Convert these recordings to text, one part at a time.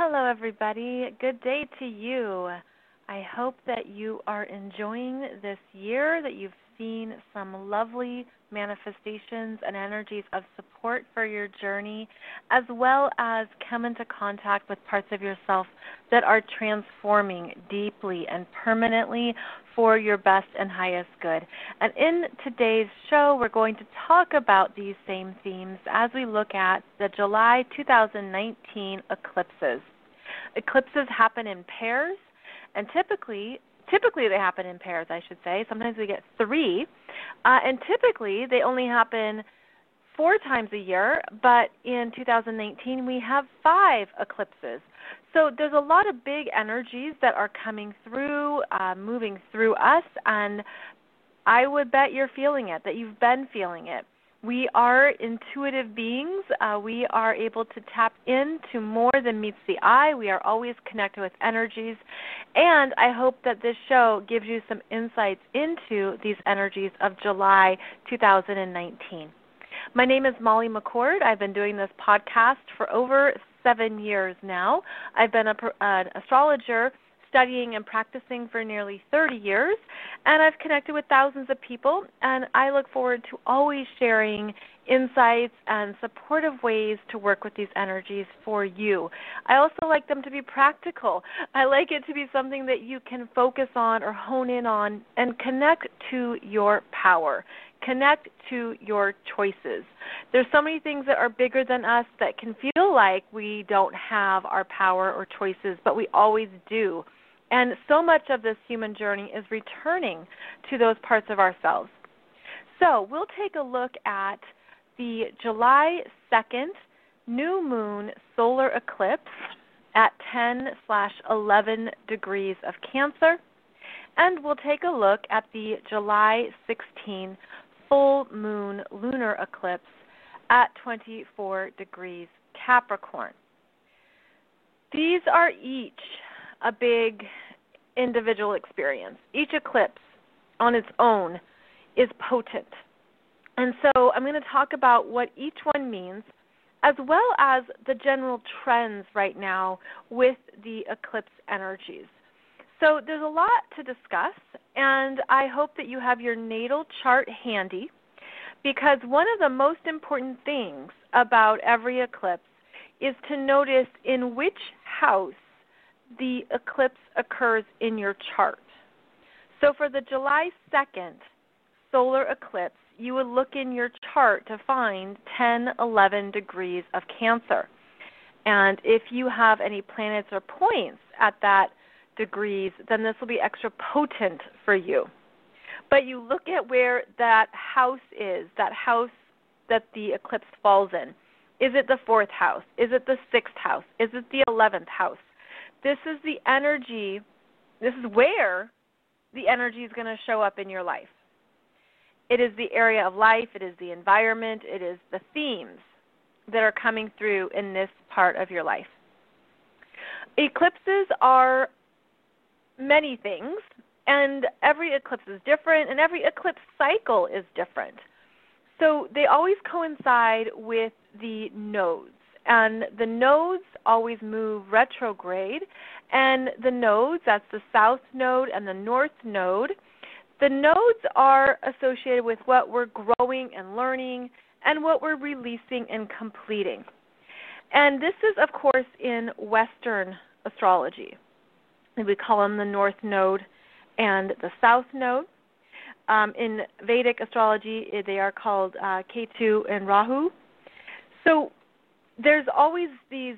Hello, everybody. Good day to you. I hope that you are enjoying this year, that you've seen some lovely manifestations and energies of support for your journey, as well as come into contact with parts of yourself that are transforming deeply and permanently for your best and highest good. And in today's show, we're going to talk about these same themes as we look at the July 2019 eclipses. Eclipses happen in pairs, and typically they happen in pairs, I should say. Sometimes we get three, and typically they only happen 4 times a year, but in 2019 we have 5 eclipses. So there's a lot of big energies that are coming through, moving through us, and I would bet you're feeling it, that you've been feeling it. We are intuitive beings. We are able to tap into more than meets the eye. We are always connected with energies. And I hope that this show gives you some insights into these energies of July 2019. My name is Molly McCord. I've been doing this podcast for over 7 years now. I've been an astrologer studying and practicing for nearly 30 years, and I've connected with thousands of people, and I look forward to always sharing insights and supportive ways to work with these energies for you. I also like them to be practical. I like it to be something that you can focus on or hone in on and connect to your power. Connect to your choices. There's so many things that are bigger than us that can feel like we don't have our power or choices, but we always do. And so much of this human journey is returning to those parts of ourselves. So we'll take a look at the July 2nd new moon solar eclipse at 10/11 degrees of Cancer. And we'll take a look at the July 16 full moon lunar eclipse at 24 degrees Capricorn. These are each a big individual experience. Each eclipse on its own is potent. And so I'm going to talk about what each one means, as well as the general trends right now with the eclipse energies. So there's a lot to discuss, and I hope that you have your natal chart handy, because one of the most important things about every eclipse is to notice in which house the eclipse occurs in your chart. So for the July 2nd solar eclipse, you would look in your chart to find 10/11 degrees of Cancer. And if you have any planets or points at that degrees, then this will be extra potent for you. But you look at where that house is, that house that the eclipse falls in. Is it the 4th house? Is it the 6th house? Is it the 11th house? This is the energy, this is where the energy is going to show up in your life. It is the area of life, it is the environment, it is the themes that are coming through in this part of your life. Eclipses are many things, and every eclipse is different, and every eclipse cycle is different. So they always coincide with the nodes. And the nodes always move retrograde, and the nodes, that's the south node and the north node, the nodes are associated with what we're growing and learning and what we're releasing and completing. And this is, of course, in Western astrology. We call them the north node and the south node. In Vedic astrology, they are called Ketu and Rahu. So there's always these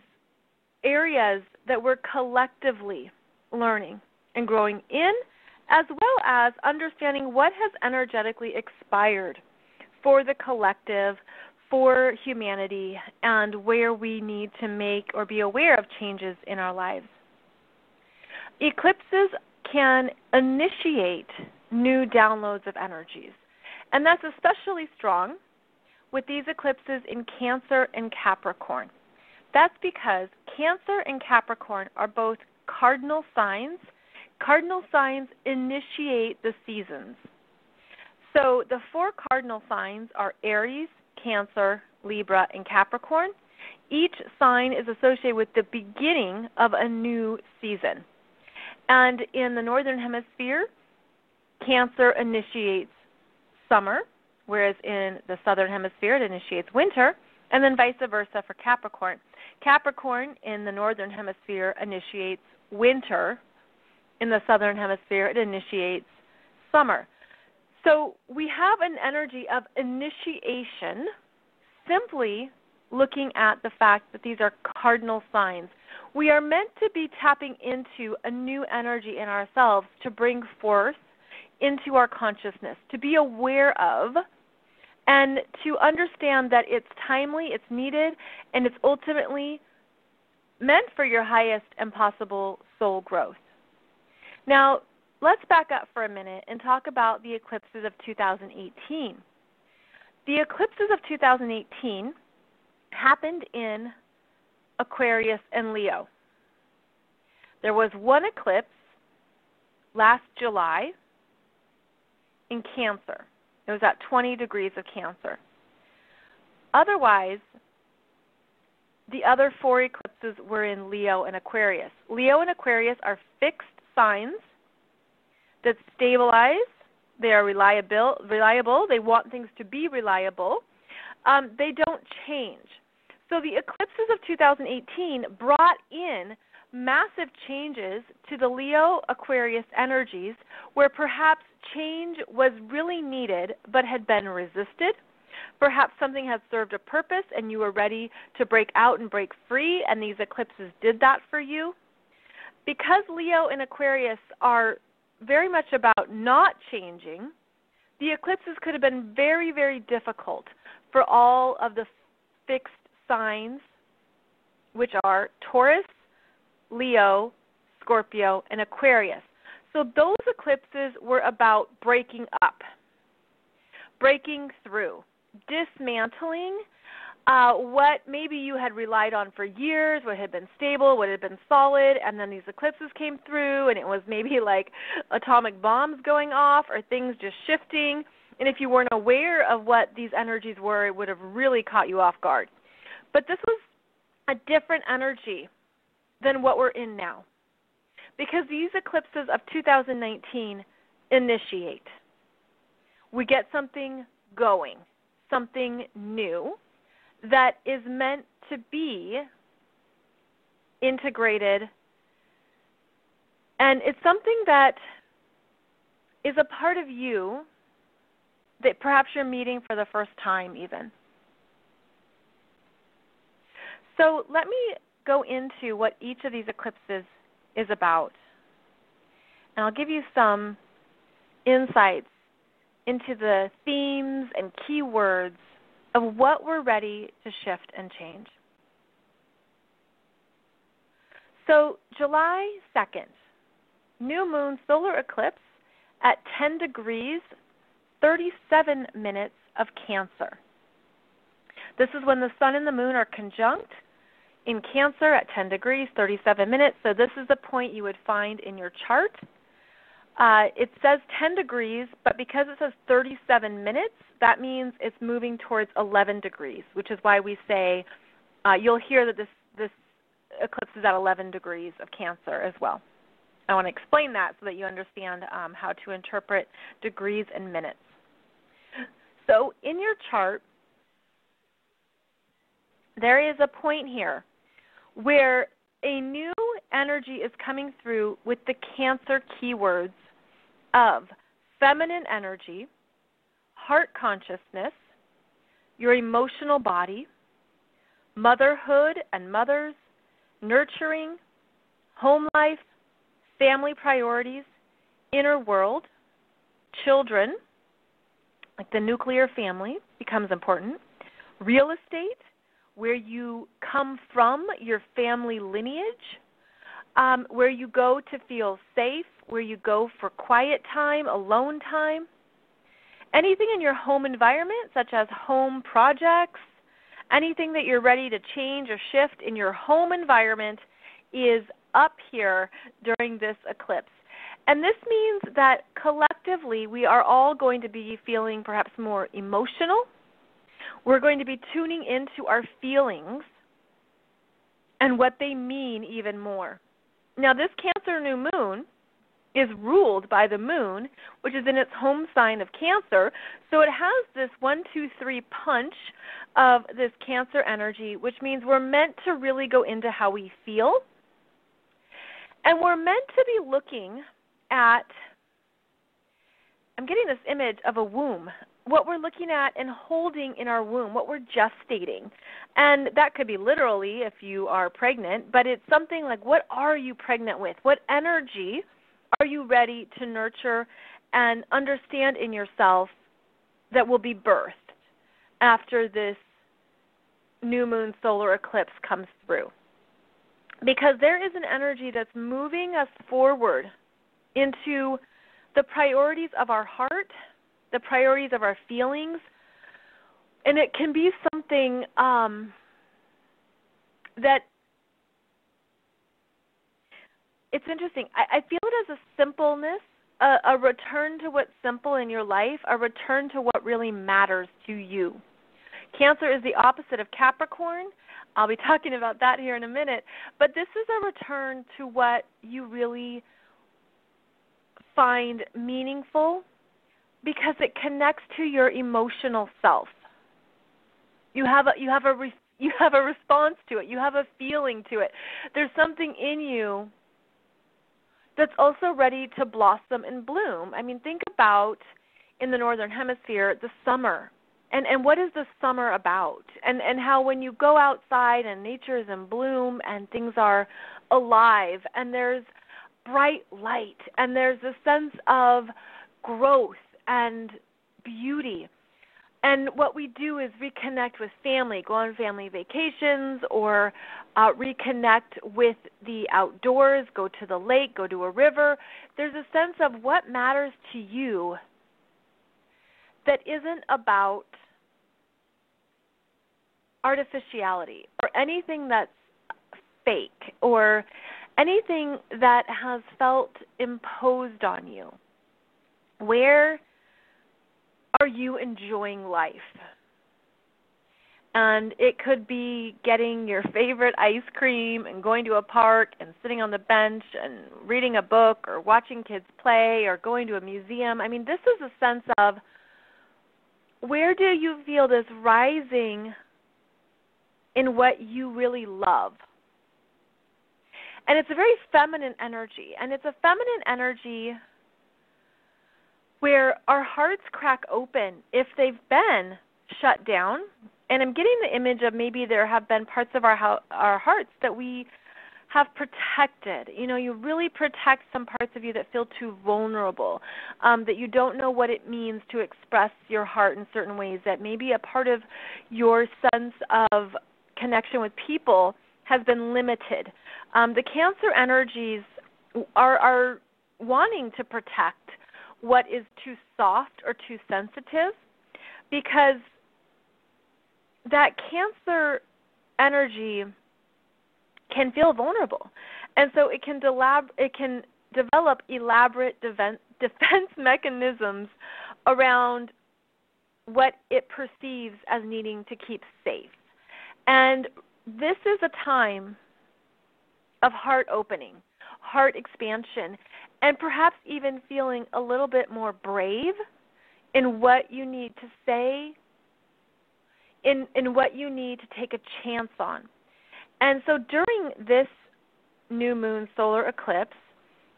areas that we're collectively learning and growing in, as well as understanding what has energetically expired for the collective, for humanity, and where we need to make or be aware of changes in our lives. Eclipses can initiate new downloads of energies, and that's especially strong with these eclipses in Cancer and Capricorn. That's because Cancer and Capricorn are both cardinal signs. Cardinal signs initiate the seasons. So the 4 cardinal signs are Aries, Cancer, Libra, and Capricorn. each sign is associated with the beginning of a new season. And in the Northern Hemisphere, Cancer initiates summer, whereas in the Southern Hemisphere it initiates winter, and then vice versa for Capricorn. Capricorn in the Northern Hemisphere initiates winter. In the Southern Hemisphere, it initiates summer. So we have an energy of initiation simply looking at the fact that these are cardinal signs. We are meant to be tapping into a new energy in ourselves to bring forth into our consciousness, to be aware of, and to understand that it's timely, it's needed, and it's ultimately meant for your highest and possible soul growth. Now, let's back up for a minute and talk about the eclipses of 2018. The eclipses of 2018 happened in Aquarius and Leo. There was one eclipse last July in Cancer. It was at 20 degrees of Cancer. Otherwise, the other 4 eclipses were in Leo and Aquarius. Leo and Aquarius are fixed signs that stabilize. They are reliable. They want things to be reliable. They don't change. So the eclipses of 2018 brought in massive changes to the Leo-Aquarius energies where perhaps change was really needed but had been resisted. Perhaps something had served a purpose and you were ready to break out and break free, and these eclipses did that for you. Because Leo and Aquarius are very much about not changing, the eclipses could have been very, very difficult for all of the fixed signs, which are Taurus, Leo, Scorpio, and Aquarius. So those eclipses were about breaking up, breaking through, dismantling what maybe you had relied on for years, what had been stable, what had been solid, and then these eclipses came through and it was maybe like atomic bombs going off or things just shifting. And if you weren't aware of what these energies were, it would have really caught you off guard. But this was a different energy than what we're in now, because these eclipses of 2019 initiate. We get something going, something new that is meant to be integrated, and it's something that is a part of you that perhaps you're meeting for the first time even. So let me go into what each of these eclipses is about, and I'll give you some insights into the themes and keywords of what we're ready to shift and change. So July 2nd, new moon solar eclipse at 10 degrees, 37 minutes of Cancer. This is when the sun and the moon are conjunct in Cancer at 10 degrees, 37 minutes. So this is the point you would find in your chart. It says 10 degrees, but because it says 37 minutes, that means it's moving towards 11 degrees, which is why we say you'll hear that this eclipse is at 11 degrees of Cancer as well. I want to explain that so that you understand how to interpret degrees and minutes. So in your chart, there is a point here where a new energy is coming through with the Cancer keywords of feminine energy, heart consciousness, your emotional body, motherhood and mothers, nurturing, home life, family priorities, inner world, children, like the nuclear family becomes important, real estate, where you come from, your family lineage, where you go to feel safe, where you go for quiet time, alone time. Anything in your home environment, such as home projects, anything that you're ready to change or shift in your home environment is up here during this eclipse. And this means that collectively we are all going to be feeling perhaps more emotional. We're going to be tuning into our feelings and what they mean even more. Now, this Cancer new moon is ruled by the moon, which is in its home sign of Cancer. So it has this 1, 2, 3 punch of this Cancer energy, which means we're meant to really go into how we feel. And we're meant to be looking at, I'm getting this image of a womb, what we're looking at and holding in our womb, what we're gestating. And that could be literally if you are pregnant, but it's something like, what are you pregnant with? What energy are you ready to nurture and understand in yourself that will be birthed after this new moon solar eclipse comes through? Because there is an energy that's moving us forward into the priorities of our heart, the priorities of our feelings, and it can be something that it's interesting. I feel it as a simpleness, a return to what's simple in your life, a return to what really matters to you. Cancer is the opposite of Capricorn. I'll be talking about that here in a minute. But this is a return to what you really find meaningful because it connects to your emotional self. You have a response to it. You have a feeling to it. There's something in you that's also ready to blossom and bloom. I mean, think about in the Northern Hemisphere, the summer. And what is the summer about? And how when you go outside and nature is in bloom and things are alive and there's bright light and there's a sense of growth and beauty. And what we do is reconnect with family, go on family vacations or reconnect with the outdoors, go to the lake, go to a river. There's a sense of what matters to you that isn't about artificiality or anything that's fake or anything that has felt imposed on you. Where are you enjoying life? And it could be getting your favorite ice cream and going to a park and sitting on the bench and reading a book or watching kids play or going to a museum. I mean, this is a sense of where do you feel this rising in what you really love? And it's a very feminine energy. And it's a feminine energy where our hearts crack open if they've been shut down. And I'm getting the image of maybe there have been parts of our hearts that we have protected. You know, you really protect some parts of you that feel too vulnerable, that you don't know what it means to express your heart in certain ways, that maybe a part of your sense of connection with people has been limited. The Cancer energies are wanting to protect what is too soft or too sensitive, because that Cancer energy can feel vulnerable. And so it can develop elaborate defense mechanisms around what it perceives as needing to keep safe. And this is a time of heart opening, heart expansion, and perhaps even feeling a little bit more brave in what you need to say, in what you need to take a chance on. And so during this new moon solar eclipse,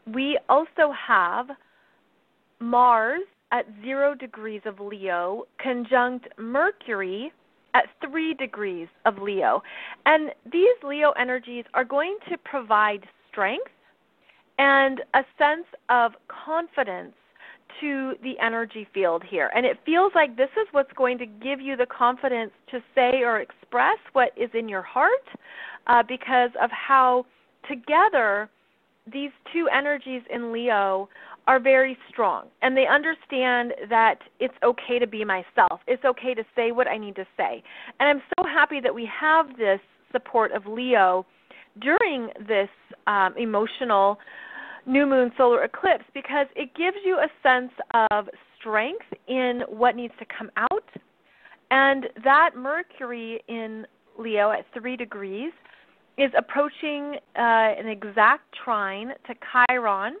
we also have Mars at 0 degrees of Leo conjunct Mercury at 3 degrees of Leo. And these Leo energies are going to provide strength and a sense of confidence to the energy field here. And it feels like this is what's going to give you the confidence to say or express what is in your heart, because of how together these two energies in Leo are very strong. And they understand that it's okay to be myself. It's okay to say what I need to say. And I'm so happy that we have this support of Leo during this emotional new moon solar eclipse, because it gives you a sense of strength in what needs to come out. And that Mercury in Leo at 3 degrees is approaching an exact trine to Chiron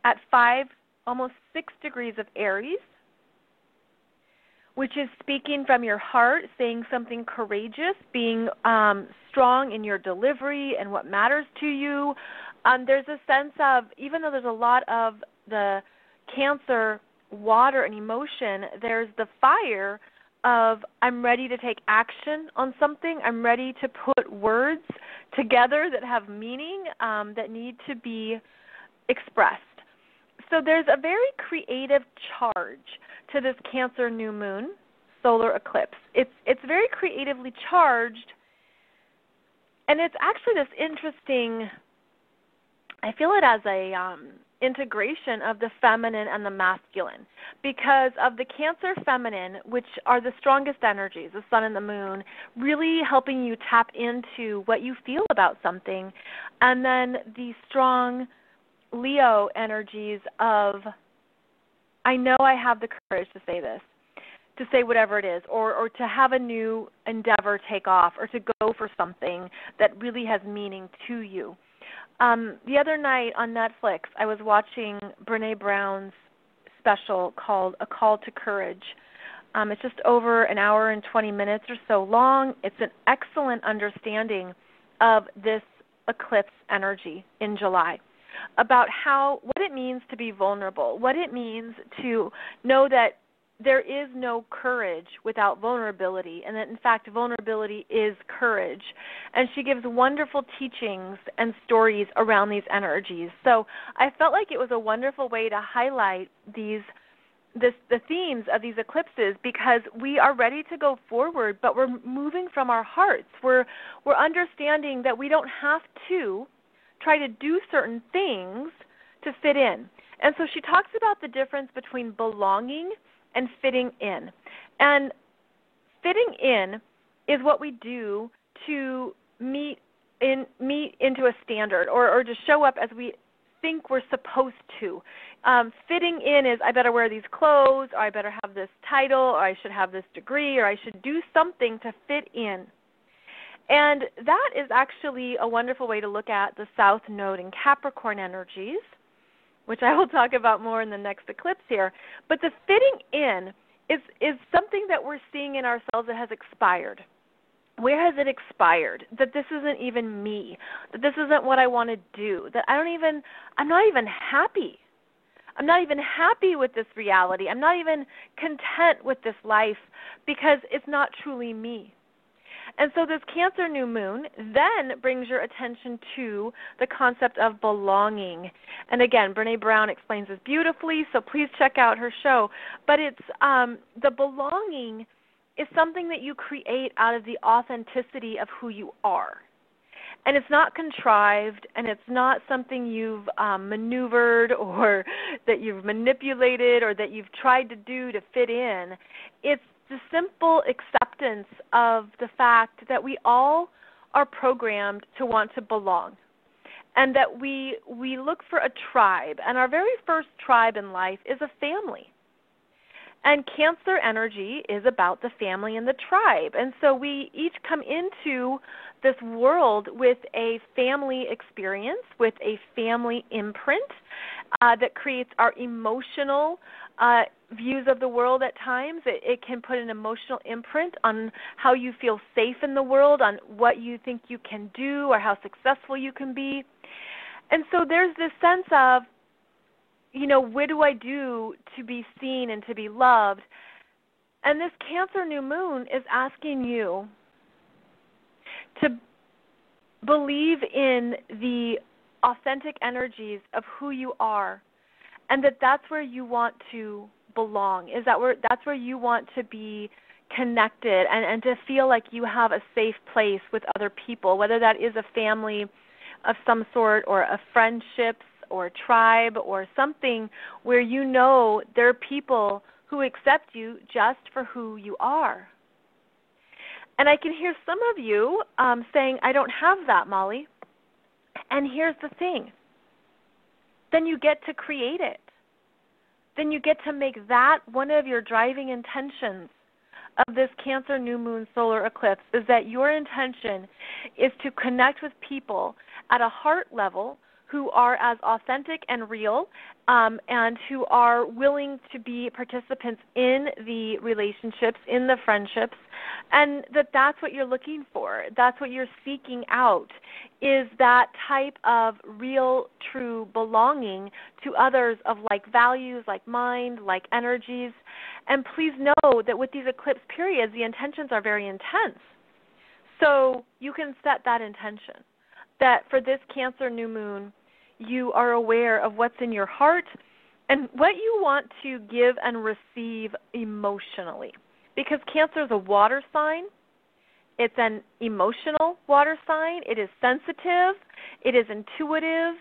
at 5, almost 6 degrees of Aries, which is speaking from your heart, saying something courageous, being strong in your delivery and what matters to you. There's a sense of, even though there's a lot of the Cancer water and emotion, there's the fire of I'm ready to take action on something. I'm ready to put words together that have meaning, that need to be expressed. So there's a very creative charge to this Cancer new moon solar eclipse. It's very creatively charged, and it's actually this interesting, I feel it as a integration of the feminine and the masculine, because of the Cancer feminine, which are the strongest energies, the sun and the moon, really helping you tap into what you feel about something, and then the strong Leo energies of, I know I have the courage to say this, to say whatever it is, or to have a new endeavor take off, or to go for something that really has meaning to you. The other night on Netflix, I was watching Brené Brown's special called A Call to Courage. It's just over an hour and 20 minutes or so long. It's an excellent understanding of this eclipse energy in July, about what it means to be vulnerable, what it means to know that there is no courage without vulnerability, and that, in fact, vulnerability is courage. And she gives wonderful teachings and stories around these energies. So I felt like it was a wonderful way to highlight the themes of these eclipses, because we are ready to go forward, but we're moving from our hearts. We're understanding that we don't have to try to do certain things to fit in. And so she talks about the difference between belonging and fitting in. And fitting in is what we do to meet into a standard, or to show up as we think we're supposed to. Fitting in is, I better wear these clothes, or I better have this title, or I should have this degree, or I should do something to fit in. And that is actually a wonderful way to look at the South Node in Capricorn energies, which I will talk about more in the next eclipse here. But the fitting in is something that we're seeing in ourselves that has expired. Where has it expired? That this isn't even me, that this isn't what I want to do, that I'm not even happy. I'm not even happy with this reality. I'm not even content with this life, because it's not truly me. And so this Cancer new moon then brings your attention to the concept of belonging. And again, Brené Brown explains this beautifully, so please check out her show. But it's the belonging is something that you create out of the authenticity of who you are. And it's not contrived, and it's not something you've maneuvered, or that you've manipulated, or that you've tried to do to fit in. It's the simple acceptance of the fact that we all are programmed to want to belong, and that we look for a tribe. And our very first tribe in life is a family. And Cancer energy is about the family and the tribe. And so we each come into this world with a family experience, with a family imprint that creates our emotional views of the world at times. It can put an emotional imprint on how you feel safe in the world, on what you think you can do, or how successful you can be. And so there's this sense of, what do I do to be seen and to be loved? And this Cancer new moon is asking you to believe in the authentic energies of who you are, and that's where you want to belong, that's where you want to be connected, and to feel like you have a safe place with other people, whether that is a family of some sort, or a friendships, or tribe, or something where there are people who accept you just for who you are. And I can hear some of you saying, I don't have that, Molly. And here's the thing. Then you get to create it. Then you get to make that one of your driving intentions of this Cancer new moon solar eclipse is that your intention is to connect with people at a heart level who are as authentic and real, and who are willing to be participants in the relationships, in the friendships, and that's what you're looking for. That's what you're seeking out, is that type of real, true belonging to others of like values, like mind, like energies. And please know that with these eclipse periods, the intentions are very intense. So you can set that intention, that for this Cancer new moon, you are aware of what's in your heart and what you want to give and receive emotionally. Because Cancer is a water sign. It's an emotional water sign. It is sensitive. It is intuitive.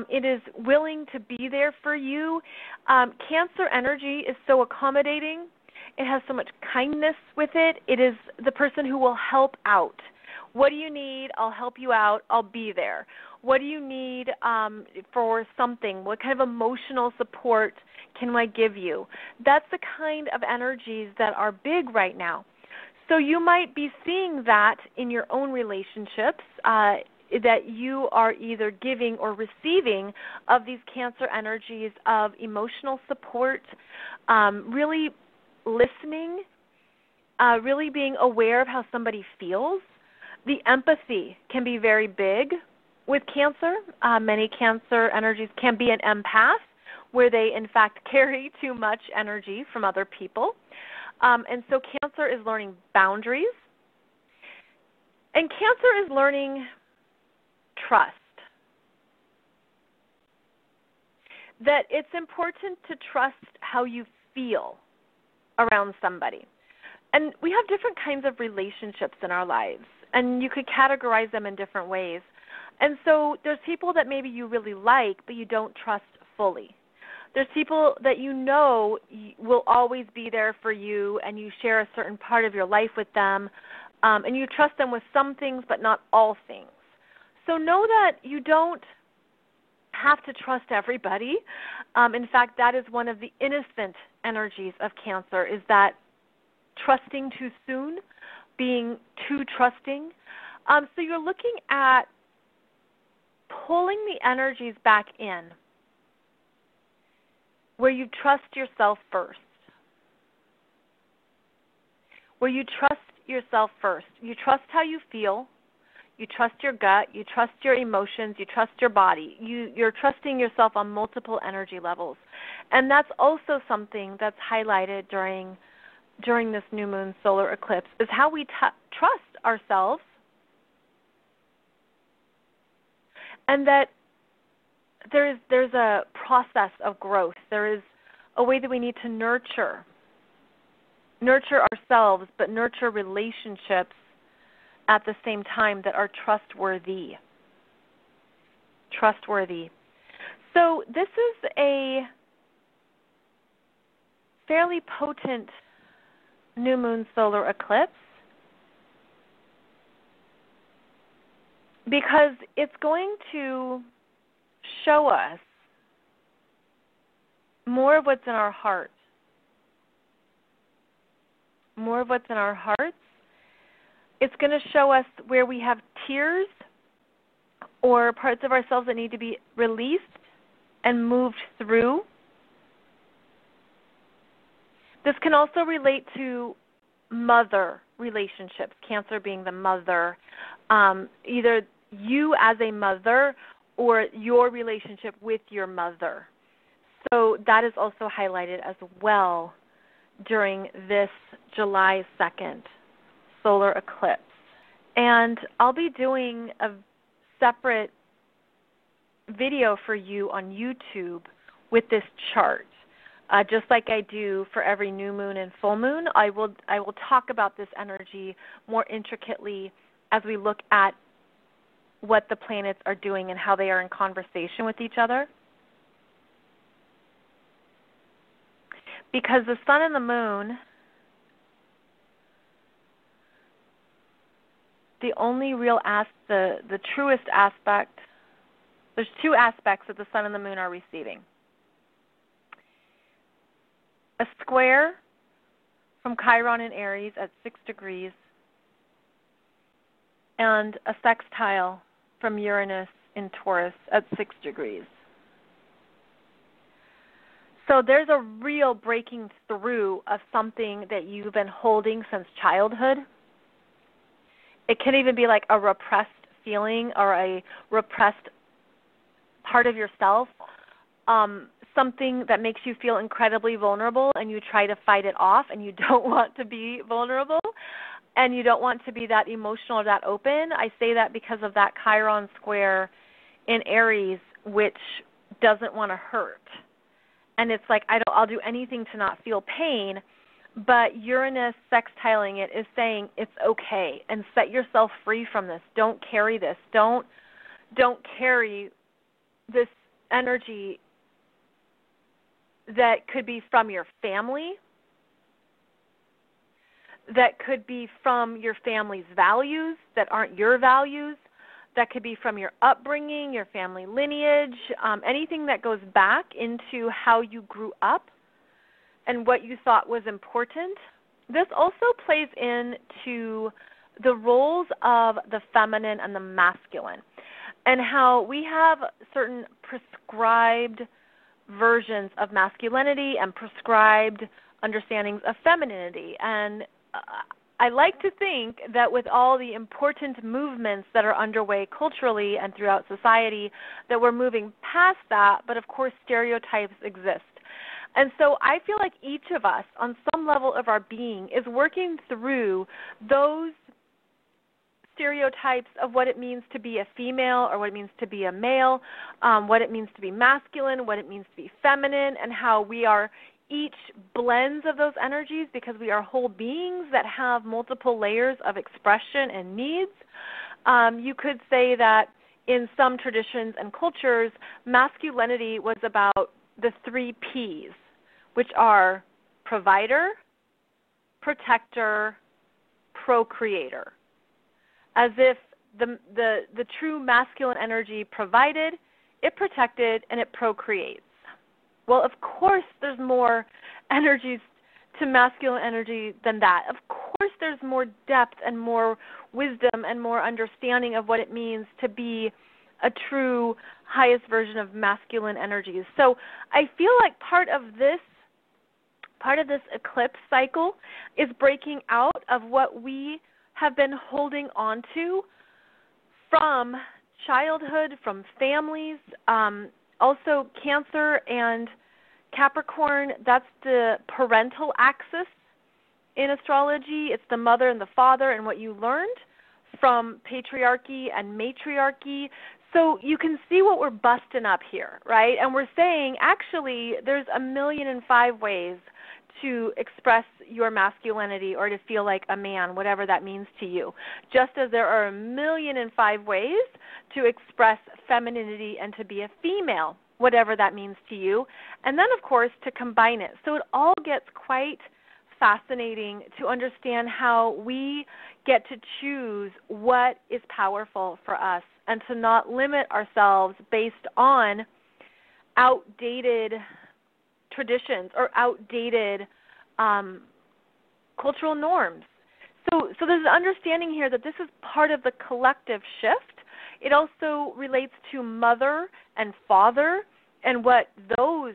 It is willing to be there for you. Cancer energy is so accommodating. It has so much kindness with it. It is the person who will help out. What do you need? I'll help you out. I'll be there. What do you need for something? What kind of emotional support can I give you? That's the kind of energies that are big right now. So you might be seeing that in your own relationships, that you are either giving or receiving of these Cancer energies of emotional support, really listening, really being aware of how somebody feels. The empathy can be very big with Cancer. Many Cancer energies can be an empath, where they, in fact, carry too much energy from other people. And so Cancer is learning boundaries. And Cancer is learning trust. That it's important to trust how you feel around somebody. And we have different kinds of relationships in our lives, and you could categorize them in different ways. And so there's people that maybe you really like, but you don't trust fully. There's people that you know will always be there for you, and you share a certain part of your life with them, and you trust them with some things, but not all things. So know that you don't have to trust everybody. In fact, that is one of the innocent energies of Cancer, is that trusting too soon, being too trusting. So you're looking at pulling the energies back in, where you trust yourself first. Where you trust yourself first. You trust how you feel. You trust your gut. You trust your emotions. You trust your body. You're trusting yourself on multiple energy levels. And that's also something that's highlighted during this new moon solar eclipse, is how we trust ourselves, and that there's a process of growth. There is a way that we need to nurture ourselves, but nurture relationships at the same time that are trustworthy. So this is a fairly potent new moon solar eclipse, because it's going to show us more of what's in our heart. More of what's in our hearts. It's going to show us where we have tears or parts of ourselves that need to be released and moved through. This can also relate to mother relationships, Cancer being the mother, either you as a mother or your relationship with your mother. So that is also highlighted as well during this July 2nd solar eclipse. And I'll be doing a separate video for you on YouTube with this chart. Just like I do for every new moon and full moon, I will talk about this energy more intricately as we look at what the planets are doing and how they are in conversation with each other. Because the sun and the moon, the only real the truest aspect, there's two aspects that the sun and the moon are receiving. A square from Chiron in Aries at 6 degrees, and a sextile from Uranus in Taurus at 6 degrees. So there's a real breaking through of something that you've been holding since childhood. It can even be like a repressed feeling or a repressed part of yourself, something that makes you feel incredibly vulnerable, and you try to fight it off, and you don't want to be vulnerable, and you don't want to be that emotional or that open. I say that because of that Chiron square in Aries, which doesn't want to hurt. And it's like, I'll do anything to not feel pain, but Uranus sextiling it is saying it's okay, and set yourself free from this. Don't carry this. Don't carry this energy that could be from your family, that could be from your family's values that aren't your values, that could be from your upbringing, your family lineage, anything that goes back into how you grew up and what you thought was important. This also plays into the roles of the feminine and the masculine, and how we have certain prescribed versions of masculinity and prescribed understandings of femininity. And I like to think that with all the important movements that are underway culturally and throughout society, that we're moving past that, but of course stereotypes exist. And so I feel like each of us, on some level of our being, is working through those stereotypes of what it means to be a female or what it means to be a male, what it means to be masculine, what it means to be feminine, and how we are each blends of those energies because we are whole beings that have multiple layers of expression and needs. You could say that in some traditions and cultures, masculinity was about the 3 Ps, which are provider, protector, procreator. As if the true masculine energy provided, it protected, and it procreates. Well, of course there's more energies to masculine energy than that. Of course there's more depth and more wisdom and more understanding of what it means to be a true highest version of masculine energies. So I feel like part of this eclipse cycle is breaking out of what we have been holding on to from childhood, from families. Also, Cancer and Capricorn, that's the parental axis in astrology. It's the mother and the father and what you learned from patriarchy and matriarchy. So you can see what we're busting up here, right? And we're saying, actually, there's 1,000,005 ways to express your masculinity or to feel like a man, whatever that means to you. Just as there are 1,000,005 ways to express femininity and to be a female, whatever that means to you. And then, of course, to combine it. So it all gets quite fascinating to understand how we get to choose what is powerful for us and to not limit ourselves based on outdated traditions or outdated cultural norms. So there's an understanding here that this is part of the collective shift. It also relates to mother and father and what those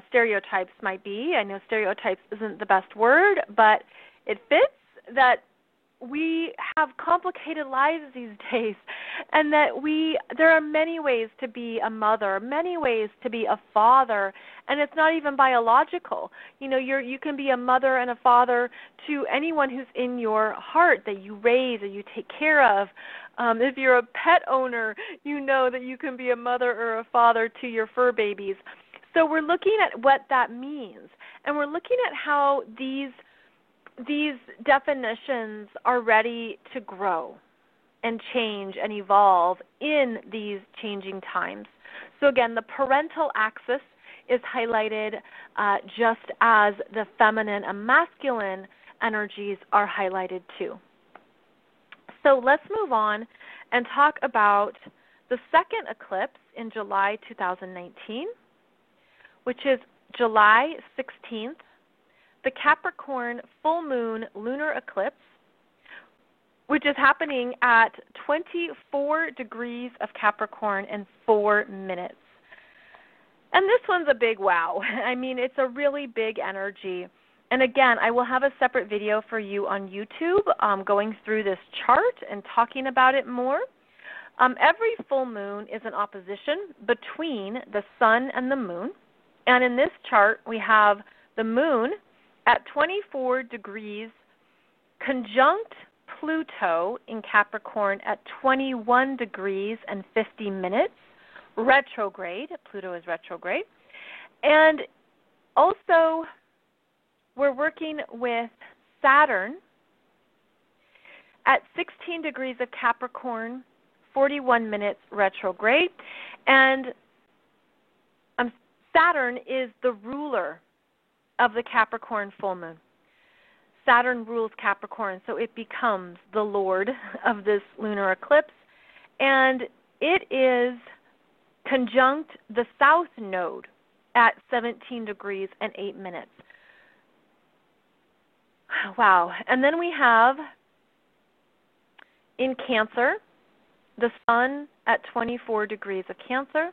stereotypes might be. I know stereotypes isn't the best word, but it fits that we have complicated lives these days, and that there are many ways to be a mother, many ways to be a father, and it's not even biological. You know, you can be a mother and a father to anyone who's in your heart that you raise or you take care of. If you're a pet owner, you know that you can be a mother or a father to your fur babies. So we're looking at what that means, and we're looking at how these definitions are ready to grow and change and evolve in these changing times. So again, the parental axis is highlighted just as the feminine and masculine energies are highlighted too. So let's move on and talk about the second eclipse in July 2019, which is July 16th the Capricorn full moon lunar eclipse, which is happening at 24 degrees of Capricorn in 4 minutes. And this one's a big wow. I mean, it's a really big energy. And again, I will have a separate video for you on YouTube going through this chart and talking about it more. Every full moon is an opposition between the sun and the moon. And in this chart, we have the moon at 24 degrees conjunct Pluto in Capricorn at 21 degrees and 50 minutes, retrograde. Pluto is retrograde. And also, we're working with Saturn at 16 degrees of Capricorn, 41 minutes retrograde. And Saturn is the ruler of the Capricorn full moon. Saturn rules Capricorn, so it becomes the lord of this lunar eclipse. And it is conjunct the south node at 17 degrees and 8 minutes. Wow. And then we have in Cancer, the sun at 24 degrees of Cancer.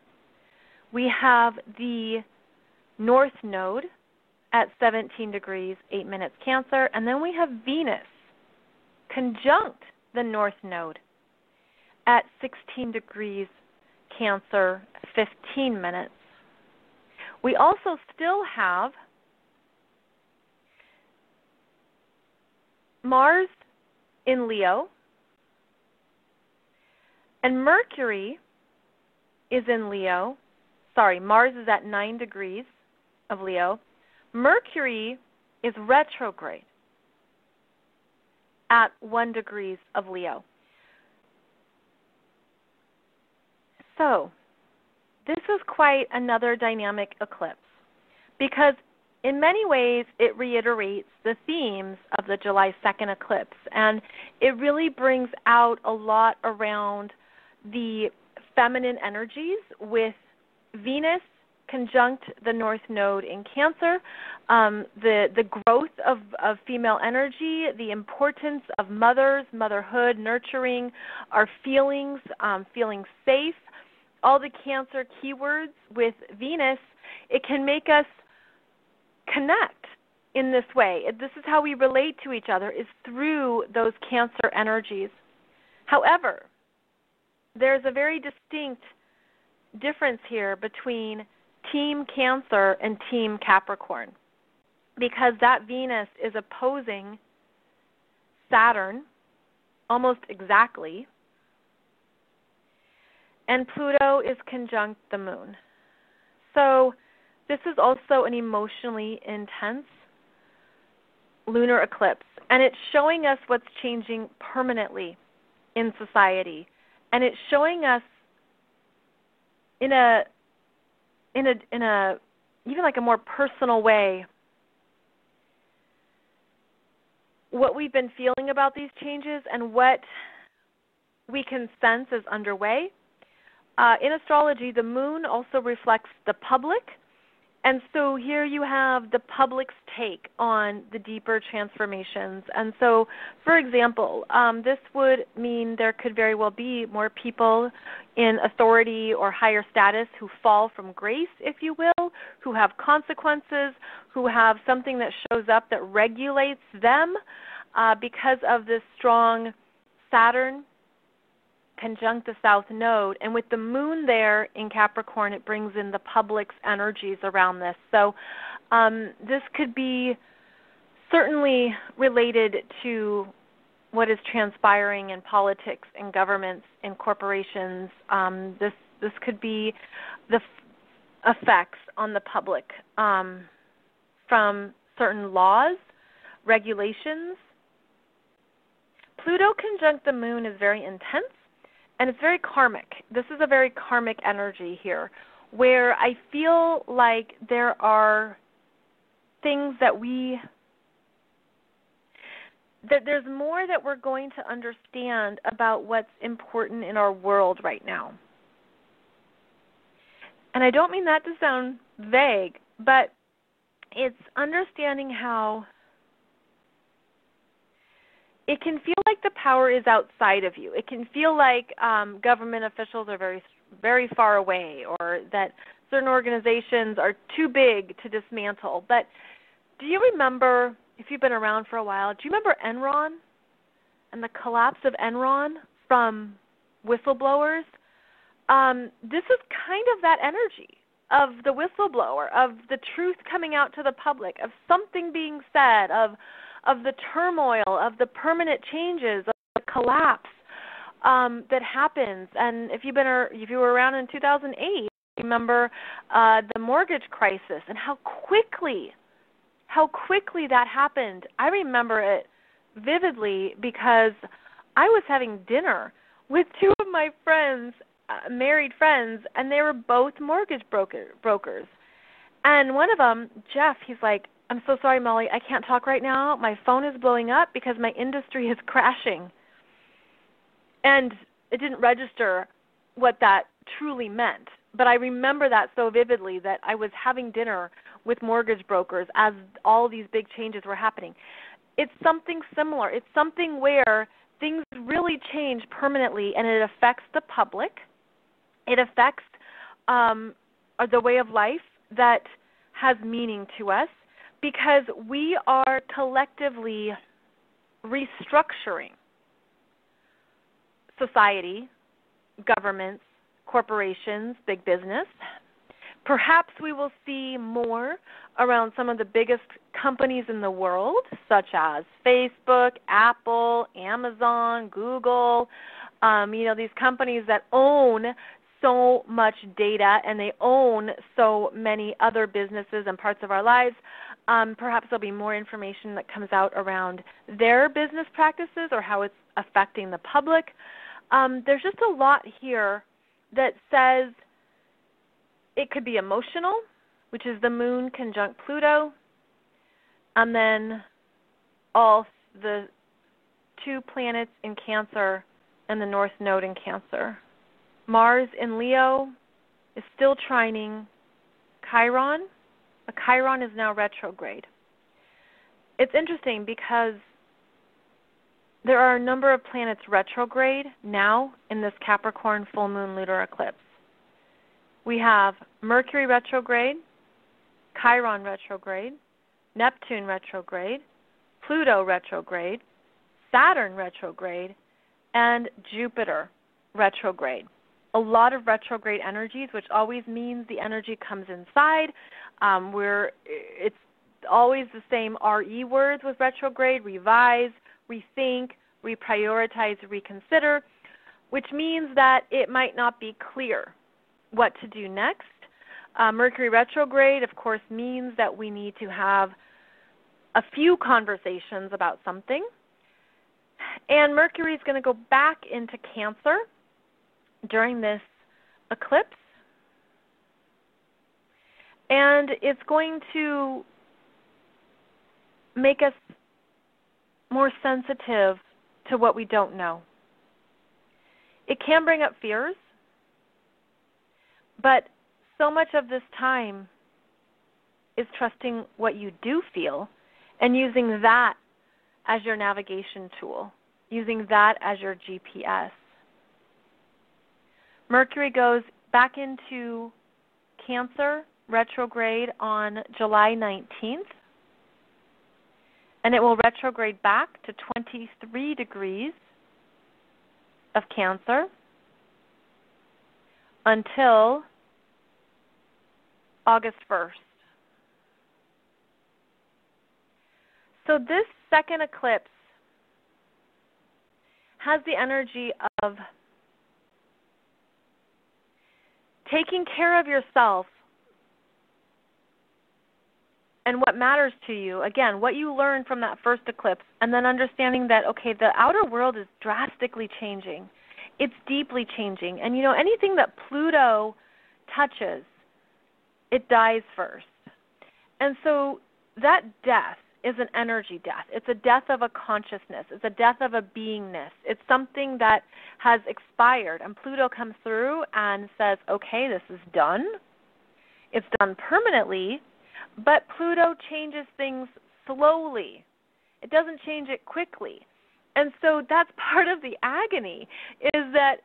We have the north node at 17 degrees, 8 minutes Cancer. And then we have Venus conjunct the north node at 16 degrees Cancer, 15 minutes. We also still have Mars in Leo, and Mercury is in Leo. Sorry, Mars is at 9 degrees of Leo. Mercury is retrograde at 1 degree of Leo. So, this is quite another dynamic eclipse because in many ways it reiterates the themes of the July 2nd eclipse, and it really brings out a lot around the feminine energies with Venus conjunct the north node in Cancer, the growth of female energy, the importance of mothers, motherhood, nurturing, our feelings, feeling safe, all the Cancer keywords with Venus. It can make us connect in this way. This is how we relate to each other, is through those Cancer energies. However, there's a very distinct difference here between Team Cancer and Team Capricorn, because that Venus is opposing Saturn almost exactly, and Pluto is conjunct the moon. So this is also an emotionally intense lunar eclipse, and it's showing us what's changing permanently in society, and it's showing us in a even like a more personal way what we've been feeling about these changes and what we can sense is underway. In astrology, the moon also reflects the public, and so here you have the public's take on the deeper transformations. And so, for example, this would mean there could very well be more people in authority or higher status who fall from grace, if you will, who have consequences, who have something that shows up that regulates them because of this strong Saturn conjunct the south node. And with the moon there in Capricorn, it brings in the public's energies around this. So this could be certainly related to what is transpiring in politics and governments and corporations. This could be the effects on the public from certain laws, regulations. Pluto conjunct the moon is very intense, and it's very karmic. This is a very karmic energy here, where I feel like there are things that there's more that we're going to understand about what's important in our world right now. And I don't mean that to sound vague, but it's understanding how it can feel like the power is outside of you. It can feel like government officials are very, very far away, or that certain organizations are too big to dismantle. But do you remember, if you've been around for a while, do you remember Enron and the collapse of Enron from whistleblowers? This is kind of that energy of the whistleblower, of the truth coming out to the public, of something being said, of the turmoil, of the permanent changes, of the collapse that happens. And if you were around in 2008, remember the mortgage crisis and how quickly that happened. I remember it vividly because I was having dinner with two of my friends, married friends, and they were both mortgage brokers. And one of them, Jeff, he's like, "I'm so sorry, Molly, I can't talk right now. My phone is blowing up because my industry is crashing." And it didn't register what that truly meant. But I remember that so vividly, that I was having dinner with mortgage brokers as all these big changes were happening. It's something similar. It's something where things really change permanently, and it affects the public. It affects the way of life that has meaning to us, because we are collectively restructuring society, governments, corporations, big business. Perhaps we will see more around some of the biggest companies in the world, such as Facebook, Apple, Amazon, Google, these companies that own so much data, and they own so many other businesses and parts of our lives. Perhaps there'll be more information that comes out around their business practices or how it's affecting the public. There's just a lot here that says it could be emotional, which is the moon conjunct Pluto, and then all the two planets in Cancer and the North Node in Cancer. Mars in Leo is still trining Chiron. The Chiron is now retrograde. It's interesting because there are a number of planets retrograde now in this Capricorn full moon lunar eclipse. We have Mercury retrograde, Chiron retrograde, Neptune retrograde, Pluto retrograde, Saturn retrograde, and Jupiter retrograde. A lot of retrograde energies, which always means the energy comes inside. It's always the same RE words with retrograde: revise, rethink, reprioritize, reconsider, which means that it might not be clear what to do next. Mercury retrograde, of course, means that we need to have a few conversations about something. And Mercury is going to go back into Cancer during this eclipse. And it's going to make us more sensitive to what we don't know. It can bring up fears, but so much of this time is trusting what you do feel and using that as your navigation tool, using that as your GPS. Mercury goes back into Cancer retrograde on July 19th, and it will retrograde back to 23 degrees of Cancer until August 1st. So this second eclipse has the energy of taking care of yourself and what matters to you. Again, what you learned from that first eclipse, and then understanding that, okay, the outer world is drastically changing. It's deeply changing. And, anything that Pluto touches, it dies first. And so that death is an energy death. It's a death of a consciousness. It's a death of a beingness. It's something that has expired. And Pluto comes through and says, okay, this is done. It's done permanently, But Pluto changes things slowly. It doesn't change it quickly. And so that's part of the agony, is that,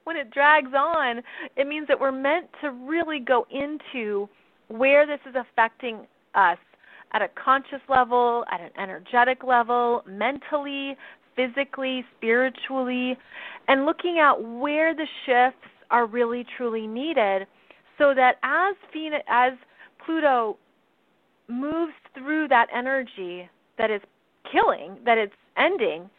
when it drags on, it means that we're meant to really go into where this is affecting us at a conscious level, at an energetic level, mentally, physically, spiritually, and looking at where the shifts are really, truly needed, so that as Pluto moves through that energy that is killing, that it's ending,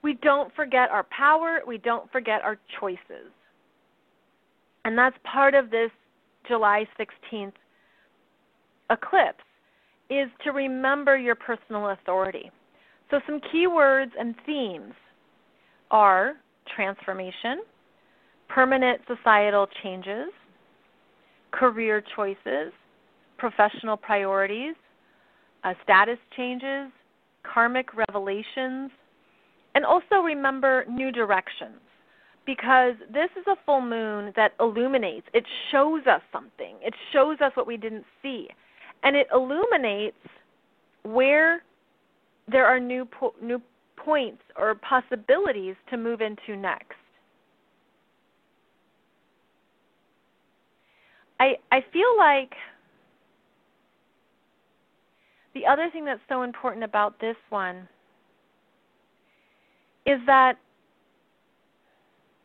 we don't forget our power, we don't forget our choices. And that's part of this July 16th eclipse, is to remember your personal authority. So some keywords and themes are transformation, permanent societal changes, career choices, professional priorities, status changes, karmic revelations, and also remember new directions, because this is a full moon that illuminates. It shows us something. It shows us what we didn't see, and it illuminates where there are new points or possibilities to move into next. I feel like the other thing that's so important about this one is that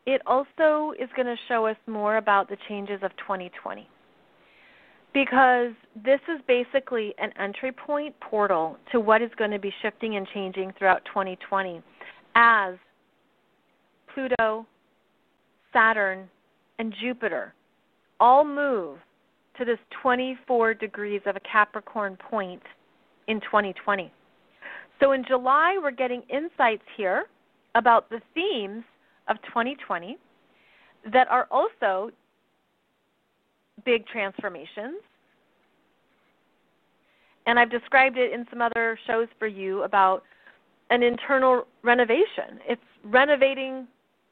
it also is going to show us more about the changes of 2020, because this is basically an entry point portal to what is going to be shifting and changing throughout 2020 as Pluto, Saturn, and Jupiter all move to this 24 degrees of a Capricorn point in 2020. So in July, we're getting insights here about the themes of 2020 that are also big transformations. And I've described it in some other shows for you about an internal renovation. It's renovating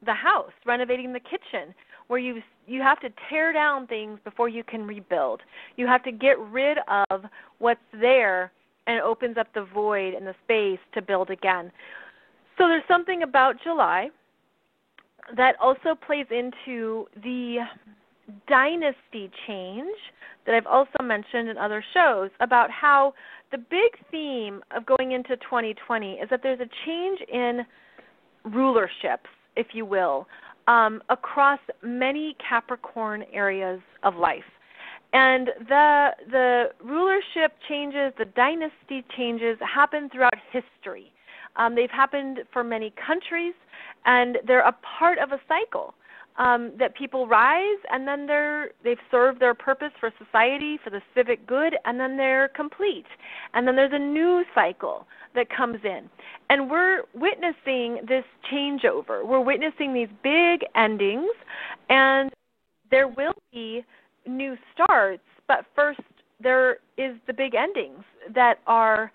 the house, renovating the kitchen, where you have to tear down things before you can rebuild. You have to get rid of what's there, and it opens up the void and the space to build again. So there's something about July that also plays into the dynasty change that I've also mentioned in other shows, about how the big theme of going into 2020 is that there's a change in rulerships, if you will, across many Capricorn areas of life. And the rulership changes, the dynasty changes happen throughout history. They've happened for many countries, and they're a part of a cycle that people rise, and then they've served their purpose for society, for the civic good, and then they're complete. And then there's a new cycle that comes in. And we're witnessing this changeover. We're witnessing these big endings, and there will be new starts, but first there is the big endings that are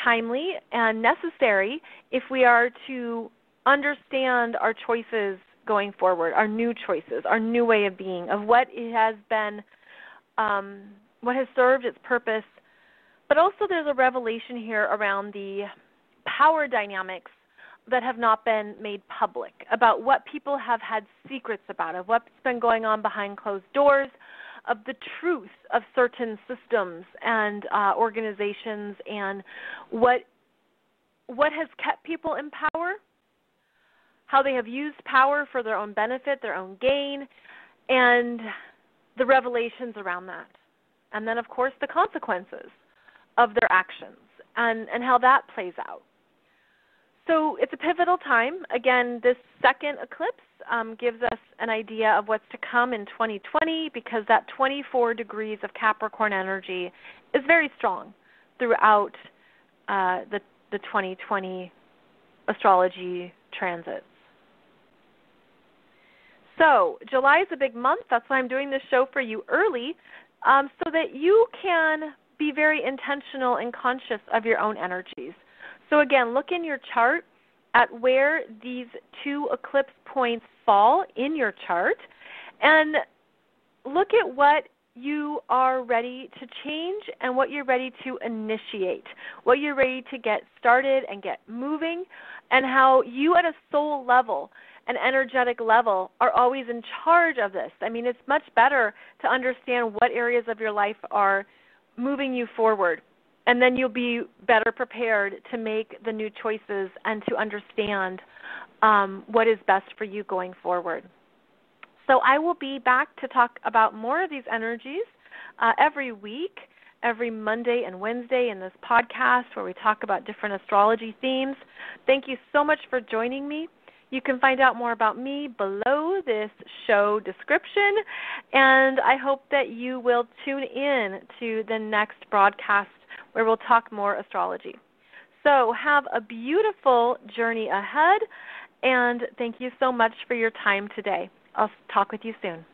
timely and necessary if we are to understand our choices going forward, our new choices, our new way of being, of what it has been, what has served its purpose. But also there's a revelation here around the power dynamics that have not been made public, about what people have had secrets about, of what's been going on behind closed doors, of the truth of certain systems and organizations, and what has kept people in power, how they have used power for their own benefit, their own gain, and the revelations around that. And then, of course, the consequences of their actions and how that plays out. So it's a pivotal time. Again, this second eclipse gives us an idea of what's to come in 2020, because that 24 degrees of Capricorn energy is very strong throughout the 2020 astrology transits. So July is a big month. That's why I'm doing this show for you early, so that you can be very intentional and conscious of your own energies. So again, look in your chart at where these two eclipse points fall in your chart, and look at what you are ready to change and what you're ready to initiate, what you're ready to get started and get moving, and how you at a soul level, an energetic level, are always in charge of this. I mean, it's much better to understand what areas of your life are moving you forward, and then you'll be better prepared to make the new choices and to understand what is best for you going forward. So I will be back to talk about more of these energies every week, every Monday and Wednesday in this podcast where we talk about different astrology themes. Thank you so much for joining me. You can find out more about me below this show description, and I hope that you will tune in to the next broadcast where we'll talk more astrology. So have a beautiful journey ahead, and thank you so much for your time today. I'll talk with you soon.